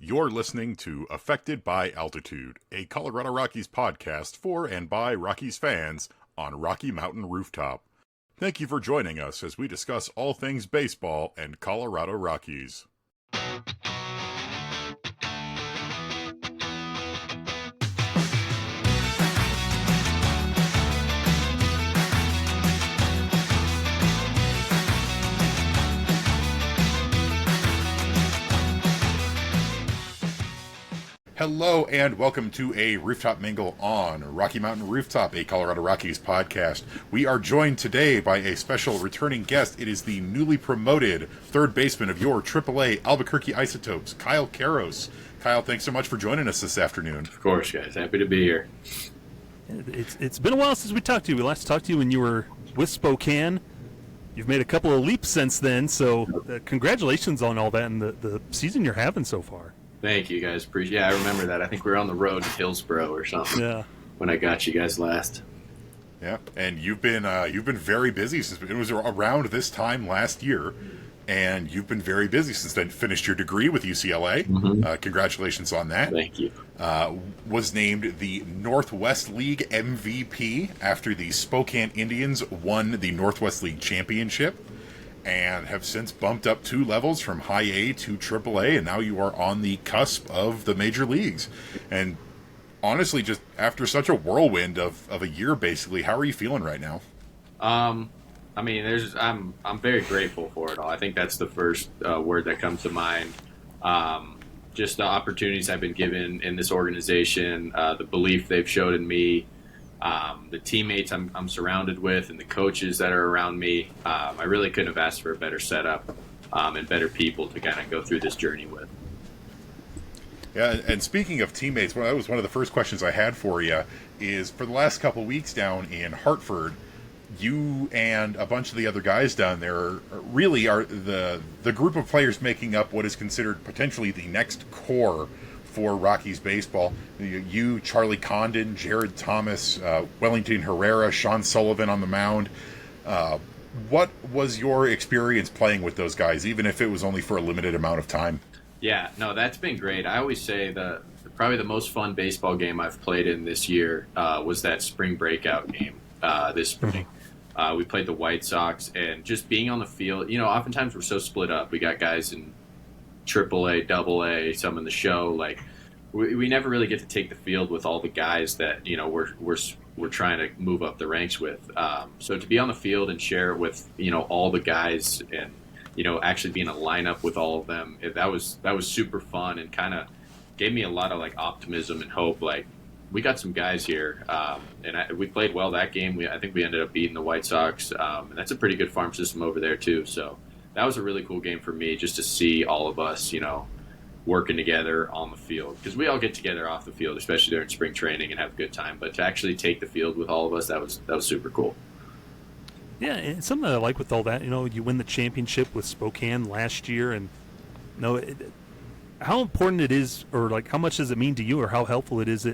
You're listening to Affected by Altitude, a Colorado Rockies podcast for and by Rockies fans on Rocky Mountain Rooftop. Thank you for joining us as we discuss all things baseball and Colorado Rockies. Hello and welcome to a Rooftop Mingle on Rocky Mountain Rooftop, a Colorado Rockies podcast. We are joined today by a special returning guest. It is the newly promoted third baseman of your AAA Albuquerque Isotopes, Kyle Karros. Kyle, thanks so much for joining us this afternoon. Of course, guys. Happy to be here. It's been a while since we talked to you. We last talked to you when you were with Spokane. You've made a couple of leaps since then, so congratulations on all that and the season you're having so far. Thank you, guys. Appreciate. Yeah, I remember that. I think we were on the road to Hillsboro or something. Yeah. When I got you guys last. Yeah, and you've been very busy since it was around this time last year, and you've been very busy since then. Finished your degree with UCLA. Mm-hmm. Congratulations on that. Thank you. Was named the Northwest League MVP after the Spokane Indians won the Northwest League championship, and have since bumped up 2 levels from high A to AAA, and now you are on the cusp of the major leagues. And honestly, just after such a whirlwind of a year, basically, how are you feeling right now? I mean, I'm very grateful for it all. I think that's the first word that comes to mind. Just the opportunities I've been given in this organization, the belief they've showed in me, the teammates I'm surrounded with, and the coaches that are around me. I really couldn't have asked for a better setup and better people to kind of go through this journey with. Yeah, and speaking of teammates, that was one of the first questions I had for you, is for the last couple of weeks down in Hartford, you and a bunch of the other guys down there really are the group of players making up what is considered potentially the next core for Rockies baseball. You, Charlie Condon, Jared Thomas, Wellington Herrera, Sean Sullivan on the mound. What was your experience playing with those guys, even if it was only for a limited amount of time? Yeah, no, that's been great. I always say probably the most fun baseball game I've played in this year was that spring breakout game this spring. We played the White Sox, and just being on the field, oftentimes we're so split up. We got guys in AAA, AA, some in the show. Like we never really get to take the field with all the guys that we're trying to move up the ranks with. So to be on the field and share it with all the guys and actually be in a lineup with all of them, that was super fun and kind of gave me a lot of optimism and hope. Like we got some guys here, and we played well that game. I think we ended up beating the White Sox, and that's a pretty good farm system over there too. So that was a really cool game for me, just to see all of us, working together on the field. Because we all get together off the field, especially during spring training, and have a good time. But to actually take the field with all of us, that was super cool. Yeah, and something I like with all that, you win the championship with Spokane last year, and how important it is, or how much does it mean to you, or how helpful it is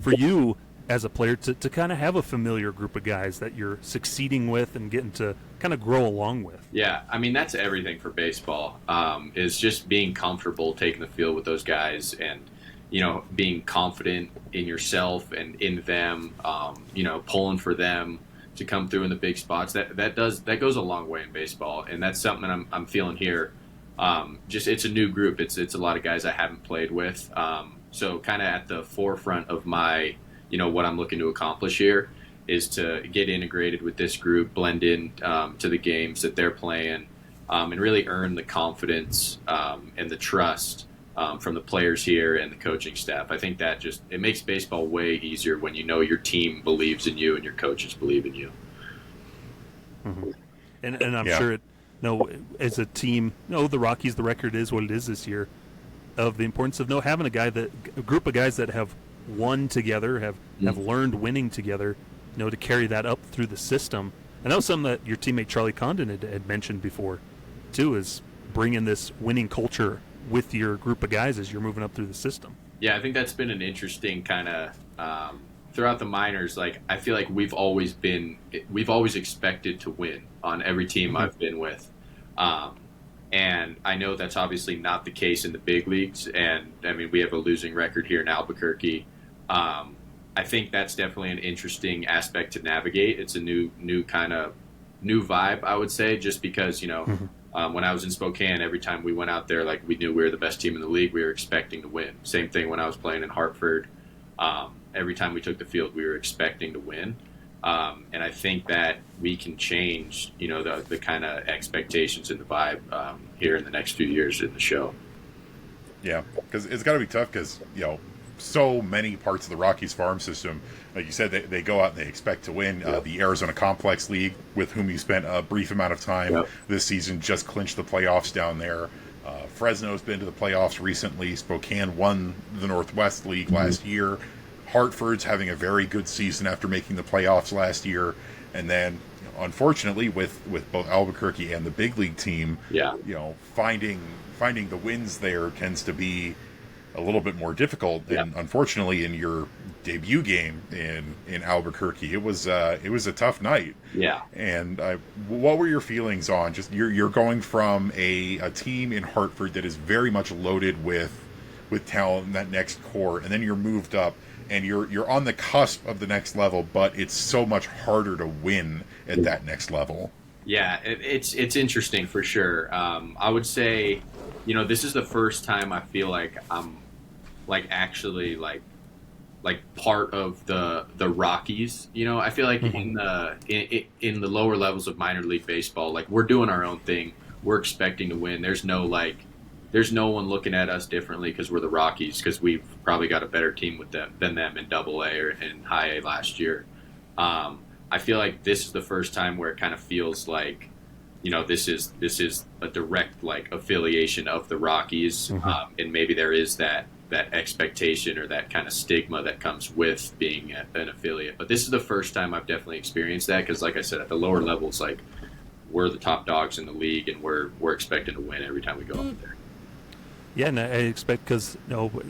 for you as a player to kind of have a familiar group of guys that you're succeeding with and getting to kind of grow along with? Yeah, I mean, that's everything for baseball, is just being comfortable taking the field with those guys and, being confident in yourself and in them, pulling for them to come through in the big spots. That goes a long way in baseball, and that's something I'm feeling here. It's a new group. It's a lot of guys I haven't played with. So kind of at the forefront of my what I'm looking to accomplish here is to get integrated with this group, blend in to the games that they're playing, and really earn the confidence and the trust from the players here and the coaching staff. I think that it makes baseball way easier when your team believes in you and your coaches believe in you. Mm-hmm. And I'm sure as a team, the Rockies, the record is what it is this year, of the importance of having a group of guys that have won together, have learned winning together, to carry that up through the system. And that was something that your teammate Charlie Condon had mentioned before, too, is bringing this winning culture with your group of guys as you're moving up through the system. Yeah, I think that's been an interesting kind of throughout the minors. I feel like we've always expected to win on every team I've been with. And I know that's obviously not the case in the big leagues. And I mean, we have a losing record here in Albuquerque. I think that's definitely an interesting aspect to navigate. It's a new vibe, I would say, just because, when I was in Spokane, every time we went out there, like, we knew we were the best team in the league. We were expecting to win. Same thing when I was playing in Hartford. Every time we took the field, we were expecting to win. And I think that we can change, the kind of expectations and the vibe here in the next few years in the show. Yeah, because it's got to be tough because, so many parts of the Rockies farm system, like you said, they go out and they expect to win. The Arizona Complex League, with whom you spent a brief amount of time this season, just clinched the playoffs down there. Fresno's been to the playoffs recently. Spokane won the Northwest League last year. Hartford's having a very good season after making the playoffs last year. And then, unfortunately, with both Albuquerque and the big league team, finding the wins there tends to be a little bit more difficult. And unfortunately, in your debut game in Albuquerque, it was a tough night. Yeah. And what were your feelings on just you're going from a team in Hartford that is very much loaded with talent in that next core, and then you're moved up and you're on the cusp of the next level, but it's so much harder to win at that next level. Yeah, it's interesting for sure. I would say, this is the first time I feel like I'm actually part of the Rockies. I feel like in the lower levels of minor league baseball, we're doing our own thing. We're expecting to win. There's no one looking at us differently because we're the Rockies, because we've probably got a better team than them in Double-A or in High A last year. I feel like this is the first time where it kind of feels like, this is a direct affiliation of the Rockies, and maybe there is that expectation or that kind of stigma that comes with being an affiliate. But this is the first time I've definitely experienced that, because, like I said, at the lower levels, we're the top dogs in the league, and we're expecting to win every time we go up there. Yeah, and I expect, because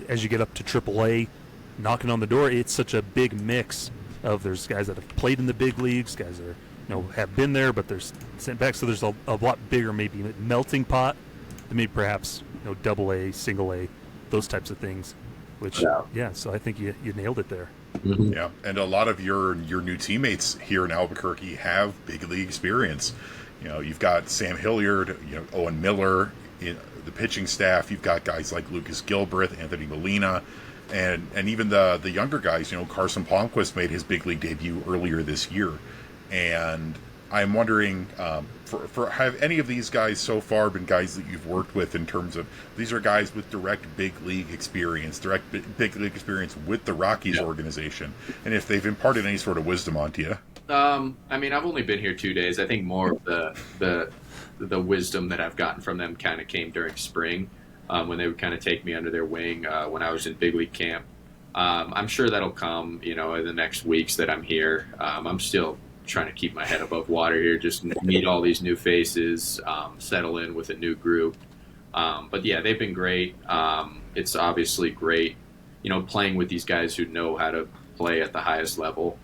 as you get up to AAA, knocking on the door, it's such a big mix of, there's guys that have played in the big leagues, guys that are, have been there, but they're sent back. So there's a lot bigger, maybe melting pot than maybe perhaps Double-A, Single-A, those types of things. Which so I think you nailed it there. Mm-hmm. Yeah, and a lot of your new teammates here in Albuquerque have big league experience. You've got Sam Hilliard, Owen Miller in the pitching staff. You've got guys like Lucas Gilbreth, Anthony Molina, and even the younger guys. Carson Palmquist made his big league debut earlier this year, and I'm wondering, for have any of these guys so far been guys that you've worked with, in terms of these are guys with direct big league experience with the Rockies organization, and if they've imparted any sort of wisdom onto you? I mean, I've only been here 2 days. I think more of the wisdom that I've gotten from them kind of came during spring, when they would kind of take me under their wing when I was in big league camp. I'm sure that'll come, in the next weeks that I'm here. I'm still trying to keep my head above water here, just meet all these new faces, settle in with a new group. But yeah, they've been great. It's obviously great, playing with these guys who know how to play at the highest level.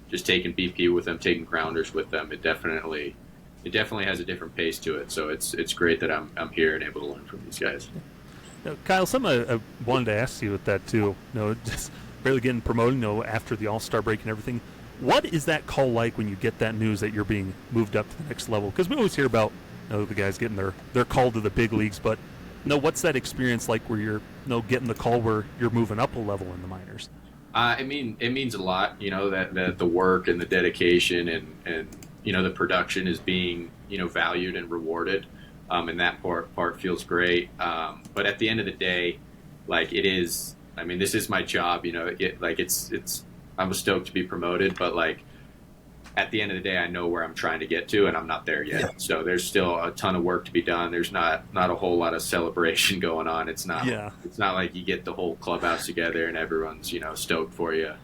Just taking BP with them, taking grounders with them, it definitely has a different pace to it. So it's great that I'm here and able to learn from these guys. Kyle, something I wanted to ask you with that too. Just barely getting promoted, after the All-Star break and everything. What is that call like when you get that news that you're being moved up to the next level? Because we always hear about the guys getting their call to the big leagues, but what's that experience like where you're getting the call where you're moving up a level in the minors? It means a lot, that the work and the dedication and the production is being valued and rewarded, and that part feels great. But at the end of the day, it is. I mean, this is my job. It's. I was stoked to be promoted, but at the end of the day, I know where I'm trying to get to, and I'm not there yet. Yeah. So there's still a ton of work to be done. There's not a whole lot of celebration going on. It's not. Yeah. It's not like you get the whole clubhouse together and everyone's stoked for you.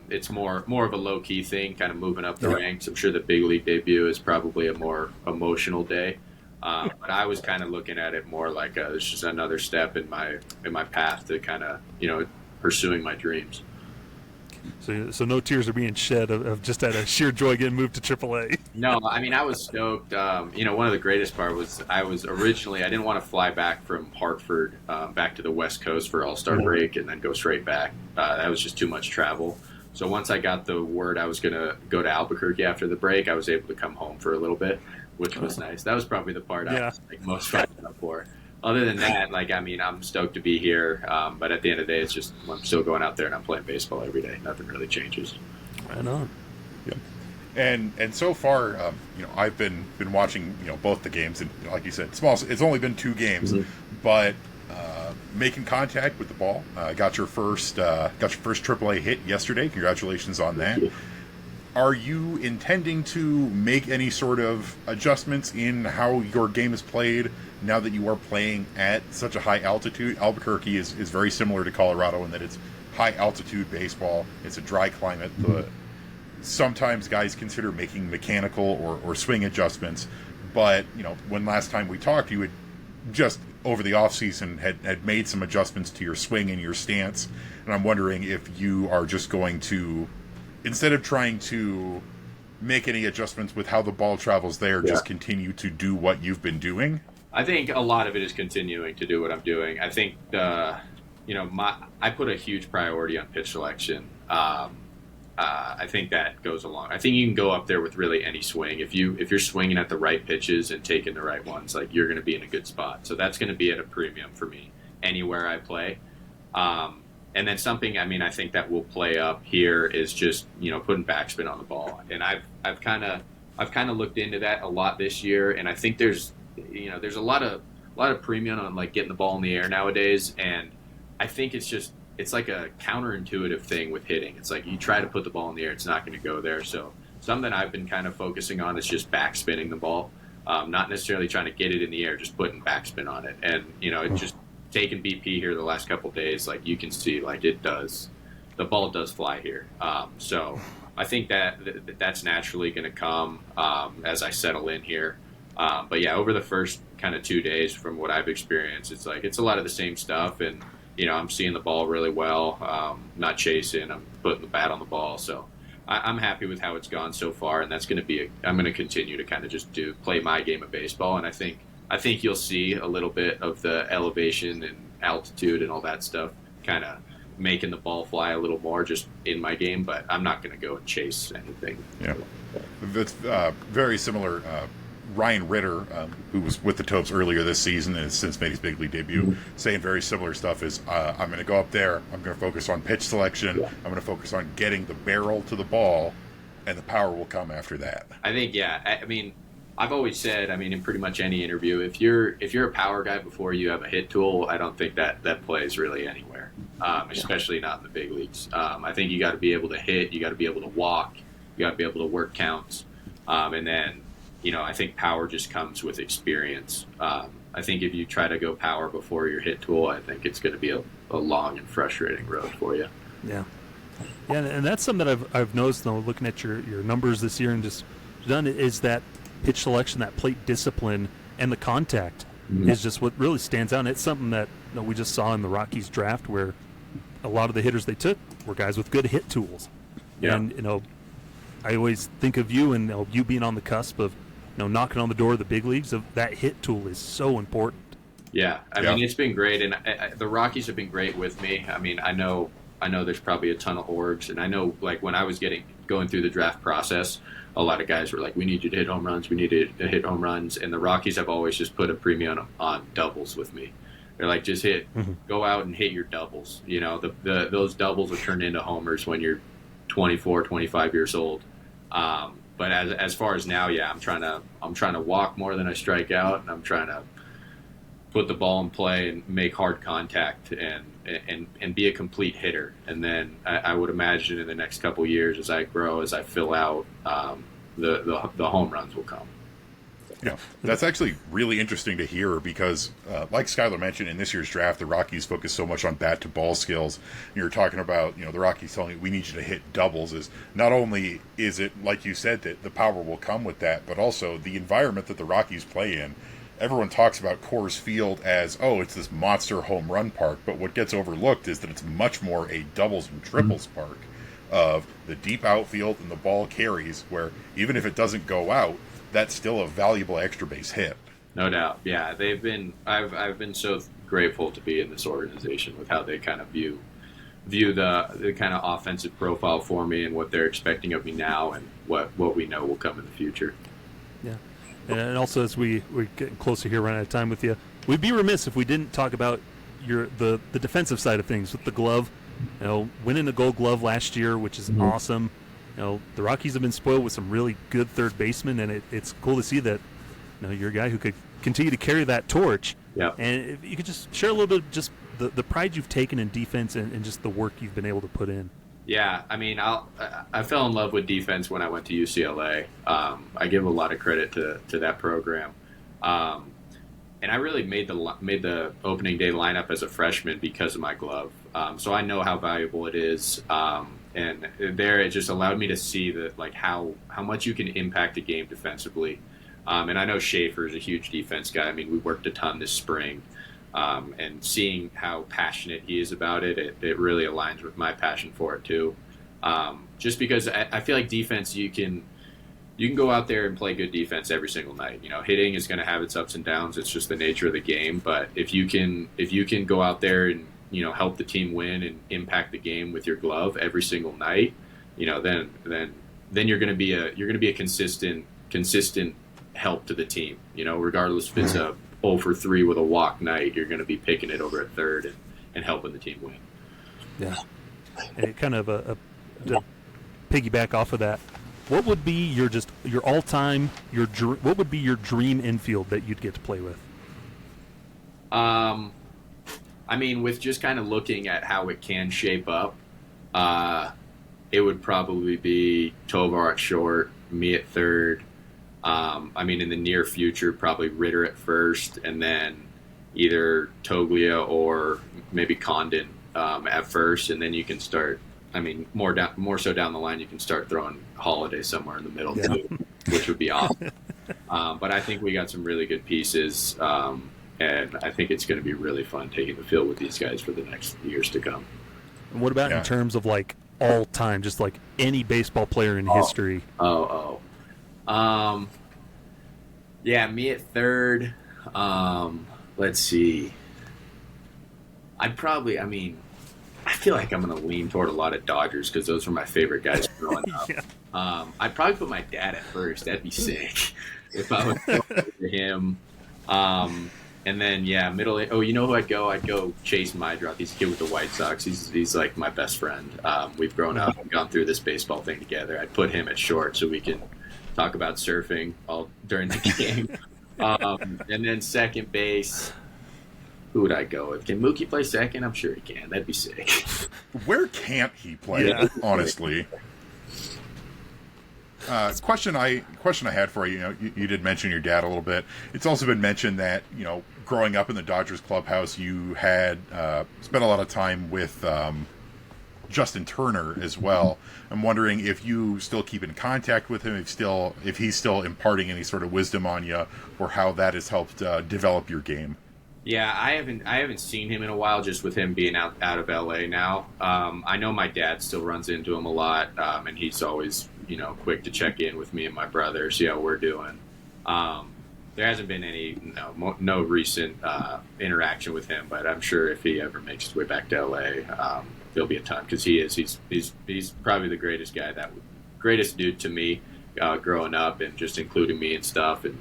It's more of a low key thing, kind of moving up the ranks. I'm sure the big league debut is probably a more emotional day. But I was kind of looking at it more like it's just another step in my path to kind of pursuing my dreams. So no tears are being shed of just out of sheer joy getting moved to AAA. No, I mean, I was stoked. One of the greatest part was I didn't want to fly back from Hartford back to the West Coast for All-Star break and then go straight back. That was just too much travel. So once I got the word I was going to go to Albuquerque after the break, I was able to come home for a little bit, which was nice. That was probably the part I was most fired up for. Other than that, I'm stoked to be here. But at the end of the day, it's just I'm still going out there and I'm playing baseball every day. Nothing really changes. Right on. Yep. And so far, I've been watching both the games, and like you said, it's only been 2 games, but making contact with the ball. Got your first AAA hit yesterday. Congratulations on that. Are you intending to make any sort of adjustments in how your game is played now that you are playing at such a high altitude? Albuquerque is very similar to Colorado in that it's high altitude baseball. It's a dry climate. Sometimes guys consider making mechanical or swing adjustments, but when last time we talked, you had just over the off season had made some adjustments to your swing and your stance, and I'm wondering if you are just going to, instead of trying to make any adjustments with how the ball travels there, just continue to do what you've been doing. I think a lot of it is continuing to do what I'm doing. I think I put a huge priority on pitch selection. I think that goes along. I think you can go up there with really any swing. If you're swinging at the right pitches and taking the right ones, you're going to be in a good spot. So that's going to be at a premium for me anywhere I play. And then something, I think that will play up here is just putting backspin on the ball. And I've kind of looked into that a lot this year, and I think there's a lot of premium on getting the ball in the air nowadays, and I think it's like a counterintuitive thing with hitting. It's like you try to put the ball in the air, it's not going to go there. So something I've been kind of focusing on is just backspinning the ball, not necessarily trying to get it in the air, just putting backspin on it. And it just taking BP here the last couple of days, you can see the ball does fly here. So I think that's naturally going to come as I settle in here. But yeah, over the first kind of 2 days, from what I've experienced, it's a lot of the same stuff, and I'm seeing the ball really well, not chasing. I'm putting the bat on the ball, so I'm happy with how it's gone so far, and that's going to be. I'm going to continue to kind of just play my game of baseball, and I think you'll see a little bit of the elevation and altitude and all that stuff, kind of making the ball fly a little more just in my game. But I'm not going to go and chase anything. Yeah, that's very similar. Ryan Ritter, who was with the Topes earlier this season and has since made his big league debut, saying very similar stuff is, I'm going to go up there, I'm going to focus on pitch selection, I'm going to focus on getting the barrel to the ball, and the power will come after that. I think, I've always said, in pretty much any interview, if you're a power guy before you have a hit tool, I don't think that plays really anywhere, especially not in the big leagues. I think you got to be able to hit, you got to be able to walk, you got to be able to work counts, and then I think power just comes with experience. I think if you try to go power before your hit tool, I think it's going to be a long and frustrating road for you. Yeah, and that's something that I've noticed, though, looking at your numbers this year and just done, is that pitch selection, that plate discipline, and the contact is just what really stands out. And it's something that we just saw in the Rockies draft, where a lot of the hitters they took were guys with good hit tools. Yeah. And I always think of you and you being on the cusp of knocking on the door of the big leagues. Of that hit tool is so important. Yeah, I mean, it's been great, and the Rockies have been great with me. I know there's probably a ton of orgs, and I know when I was going through the draft process, a lot of guys were like, "We need you to hit home runs. We need you to hit home runs." And the Rockies have always just put a premium on doubles with me. They're like, "Just go out and hit your doubles." Those doubles are turned into homers when you're 24, 25 years old. But as far as now, I'm trying to walk more than I strike out, and I'm trying to put the ball in play and make hard contact and be a complete hitter. And then I would imagine in the next couple of years, as I grow, as I fill out, the home runs will come. Yeah, that's actually really interesting to hear because, like Skyler mentioned, in this year's draft, the Rockies focus so much on bat-to-ball skills. You're talking about, the Rockies telling you, we need you to hit doubles. Is not only is it, like you said, that the power will come with that, but also the environment that the Rockies play in. Everyone talks about Coors Field as, it's this monster home run park, but what gets overlooked is that it's much more a doubles and triples park. of the deep outfield and the ball carries, where even if it doesn't go out, that's still a valuable extra base hit. No doubt. Yeah, they've been. I've been so grateful to be in this organization with how they kind of view the kind of offensive profile for me and what they're expecting of me now and what we know will come in the future. Yeah. And also, as we're getting closer here, running out of time with you, we'd be remiss if we didn't talk about the defensive side of things with the glove. Winning the Gold Glove last year, which is awesome. The Rockies have been spoiled with some really good third basemen, and it's cool to see that you're a guy who could continue to carry that torch. Yeah. And if you could just share a little bit of just the pride you've taken in defense and just the work you've been able to put in. Yeah, I mean, I fell in love with defense when I went to UCLA. I give a lot of credit to that program, and I really made the opening day lineup as a freshman because of my glove. So I know how valuable it is, and there it just allowed me to see that how much you can impact a game defensively. And I know Schaefer is a huge defense guy. I mean, we worked a ton this spring. And seeing how passionate he is about it, it really aligns with my passion for it too. Just because I feel like defense, you can go out there and play good defense every single night. Hitting is going to have its ups and downs. It's just the nature of the game. But if you can go out there and help the team win and impact the game with your glove every single night, then you're going to be a consistent help to the team. Regardless if it's a 0 for 3 with a walk night, you're going to be picking it over at third and helping the team win. Yeah. And kind of to piggyback off of that, what would be your all-time, what would be your dream infield that you'd get to play with? I mean, with just kind of looking at how it can shape up, it would probably be Tovar at short, me at third. I mean, in the near future, probably Ritter at first, and then either Toglia or maybe Condon at first, and then you can start. I mean, more so down the line, you can start throwing Holiday somewhere in the middle too, which would be awesome. But I think we got some really good pieces, and I think it's going to be really fun taking the field with these guys for the next years to come. And what about in terms of all time, just any baseball player in history? Yeah, me at third. Let's see. I feel like I'm going to lean toward a lot of Dodgers because those were my favorite guys growing up. Yeah. I'd probably put my dad at first. That'd be sick if I was to him. And then, middle. Oh, you know who I'd go? I'd go Chase Mydroth. He's a kid with the White Sox. He's like my best friend. We've grown up and gone through this baseball thing together. I'd put him at short so we can talk about surfing all during the game. And then second base, who would I go with? Can Mookie play second? I'm sure he can. That'd be sick. Where can't he play, honestly? Question I had for you, you did mention your dad a little bit. It's also been mentioned that, growing up in the Dodgers clubhouse, you had spent a lot of time with Justin Turner as well. I'm wondering if you still keep in contact with him, if he's still imparting any sort of wisdom on you, or how that has helped develop your game. Yeah, I haven't seen him in a while, just with him being out of LA now. I know my dad still runs into him a lot, and he's always quick to check in with me and my brother, see how we're doing. There hasn't been any no recent interaction with him, but I'm sure if he ever makes his way back to LA, there'll be a ton, because he's probably the greatest dude to me growing up, and just including me and stuff, and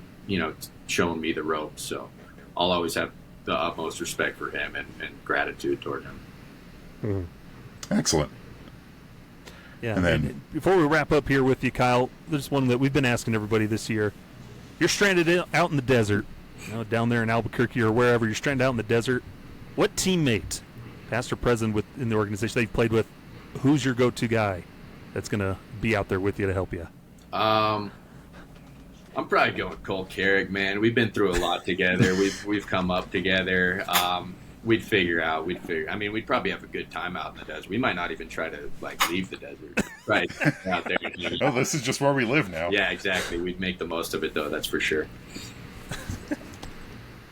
showing me the ropes. So I'll always have the utmost respect for him and gratitude toward him. Mm-hmm. Excellent. Yeah. And then before we wrap up here with you, Kyle, there's one that we've been asking everybody this year. You're stranded out in the desert, down there in Albuquerque or wherever. You're stranded out in the desert. What teammate, past or present in the organization that you've played with, who's your go-to guy that's going to be out there with you to help you? I'm probably going Cole Carrick, man. We've been through a lot together. We've come up together. We'd probably have a good time out in the desert. We might not even try to leave the desert. Right. Out there. Oh, this is just where we live now. Yeah, exactly. We'd make the most of it though, that's for sure.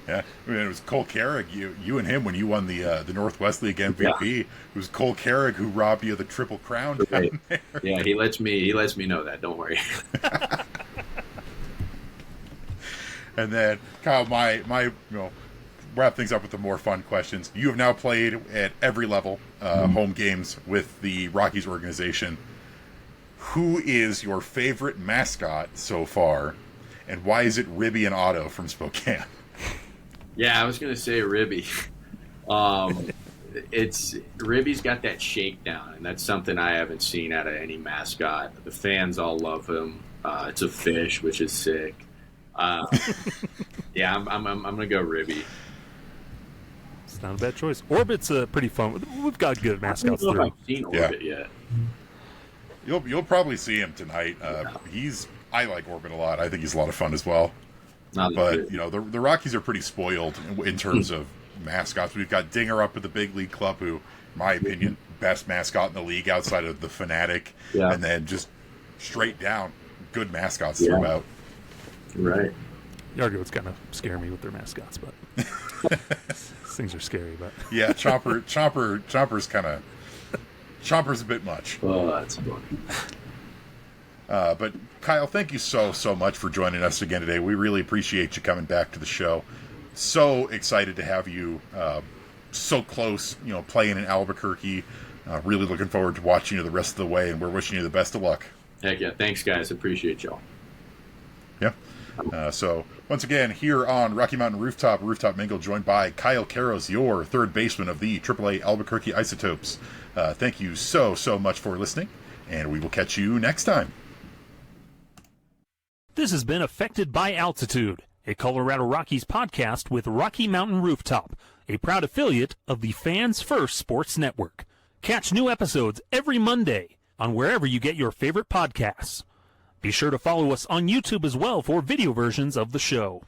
Yeah, I mean, it was Cole Carrig. You and him when you won the Northwest League MVP. Yeah. It was Cole Carrig who robbed you of the Triple Crown down Right. there. Yeah, he lets me know that. Don't worry. And then Kyle, my wrap things up with the more fun questions. You have now played at every level, home games with the Rockies organization. Who is your favorite mascot so far, and why is it Ribby and Otto from Spokane? Yeah, I was gonna say Ribby. It's Ribby's got that shakedown, and that's something I haven't seen out of any mascot. The fans all love him. It's a fish, which is sick. Yeah, I'm gonna go Ribby. It's not a bad choice. Orbit's pretty fun. We've got good mascots I don't know through. if I've seen Orbit yet. You'll probably see him tonight. I like Orbit a lot. I think he's a lot of fun as well. But the Rockies are pretty spoiled in terms of mascots. We've got Dinger up at the big league club, who, in my opinion, best mascot in the league outside of the Fanatic, and then just straight down good mascots throughout. Right. Yargo's kind of scare me with their mascots, but these things are scary. But yeah, Chomper's a bit much. Oh, that's funny. But Kyle, thank you so much for joining us again today. We really appreciate you coming back to the show. So excited to have you so close, playing in Albuquerque. Really looking forward to watching you the rest of the way, and we're wishing you the best of luck. Heck yeah. Thanks, guys. Appreciate y'all. Yeah. So once again, here on Rocky Mountain Rooftop Mingle, joined by Kyle Karros, your third baseman of the AAA Albuquerque Isotopes. Thank you so much for listening, and we will catch you next time. this has been Affected by Altitude, a Colorado Rockies podcast with Rocky Mountain Rooftop, a proud affiliate of the Fans First Sports Network. Catch new episodes every Monday on wherever you get your favorite podcasts. Be sure to follow us on YouTube as well for video versions of the show.